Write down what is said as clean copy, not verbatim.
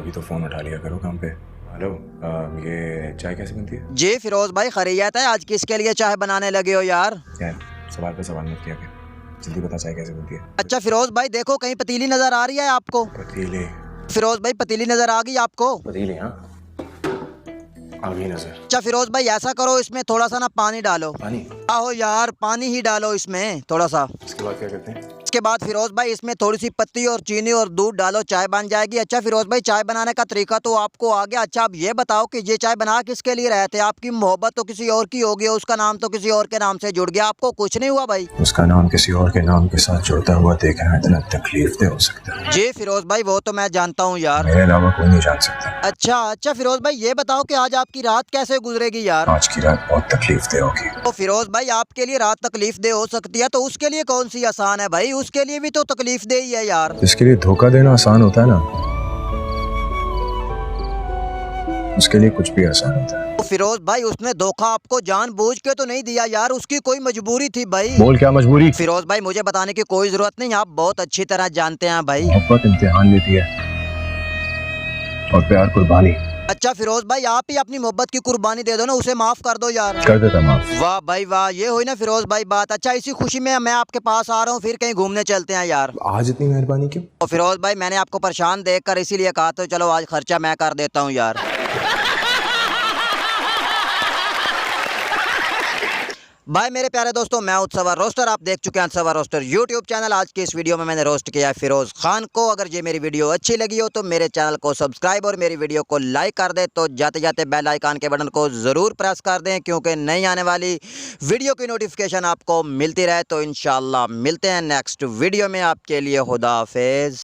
कभी तो फ़ोन उठा लिया करो काम पे। हेलो, ये चाय कैसे बनती है? जी फिरोज भाई, खैरियत है? आज किसके लिए चाय बनाने लगे हो यार? क्या है, सवाल पे सवाल मत किया कर, जल्दी बता चाय कैसे बनती है। अच्छा फिरोज भाई, देखो कहीं पतीली नजर आ रही है आपको? पतीली? फिरोज भाई पतीली नजर आ गई आपको? पतीली, हाँ आ गई नजर। अच्छा फिरोज भाई, ऐसा करो इसमें थोड़ा सा ना पानी डालो। पानी? आहो यार, पानी ही डालो इसमें थोड़ा सा। इसके बाद क्या करते हैं? इसके बाद फिरोज भाई इसमें थोड़ी सी पत्ती और चीनी और दूध डालो, चाय बन जाएगी। अच्छा फिरोज भाई, चाय बनाने का तरीका तो आपको आ गया। अच्छा आप ये बताओ कि ये चाय बना किसके लिए रहे थे? आपकी मोहब्बत तो किसी और की होगी, उसका नाम तो किसी और के नाम से जुड़ गया, आपको कुछ नहीं हुआ भाई? उसका नाम किसी और के नाम के साथ जुड़ता हुआ देखना इतना तकलीफ हो सकता है। जी फिरोज भाई, वो तो मैं जानता हूँ यार। मेरे अलावा कोई नहीं जान सकता। अच्छा फिरोज भाई, ये बताओ कि आज आपकी रात कैसे गुजरेगी यार? आज की रात बहुत तकलीफ होगी। तो फिरोज भाई, आपके लिए रात तकलीफ दे हो सकती है, तो उसके लिए कौन सी आसान है भाई? उसके लिए भी तो तकलीफ दे ही है यार। जिसके लिए धोखा देना आसान होता है ना, उसके लिए कुछ भी आसान होता है। तो फिरोज भाई, उसने धोखा आपको जानबूझ के तो नहीं दिया यार, उसकी कोई मजबूरी थी भाई। बोल, क्या मजबूरी? फिरोज भाई, मुझे बताने की कोई जरूरत नहीं, आप बहुत अच्छी तरह जानते हैं भाई। मोहब्बत इम्तिहान लेती है और प्यार कुर्बानी। अच्छा फिरोज भाई, आप ही अपनी मोहब्बत की कुर्बानी दे दो ना, उसे माफ कर दो यार। कर देता माफ। वाह भाई वाह, ये हुई ना फिरोज भाई बात। अच्छा इसी खुशी में मैं आपके पास आ रहा हूँ, फिर कहीं घूमने चलते हैं यार। आज इतनी मेहरबानी क्यों? तो फिरोज भाई, मैंने आपको परेशान देखकर इसीलिए कहा, तो चलो आज खर्चा मैं कर देता हूँ यार। भाई मेरे प्यारे दोस्तों, मैं उत्सवर रोस्टर, आप देख चुके हैं उत्सवर रोस्टर यूट्यूब चैनल। आज की इस वीडियो में मैंने रोस्ट किया है फिरोज खान को। अगर ये मेरी वीडियो अच्छी लगी हो तो मेरे चैनल को सब्सक्राइब और मेरी वीडियो को लाइक कर दें। तो जाते जाते बेल आइकन के बटन को ज़रूर प्रेस कर दें, क्योंकि नई आने वाली वीडियो की नोटिफिकेशन आपको मिलती रहे। तो इंशाल्लाह मिलते हैं नेक्स्ट वीडियो में। आपके लिए खुदा हाफिज़।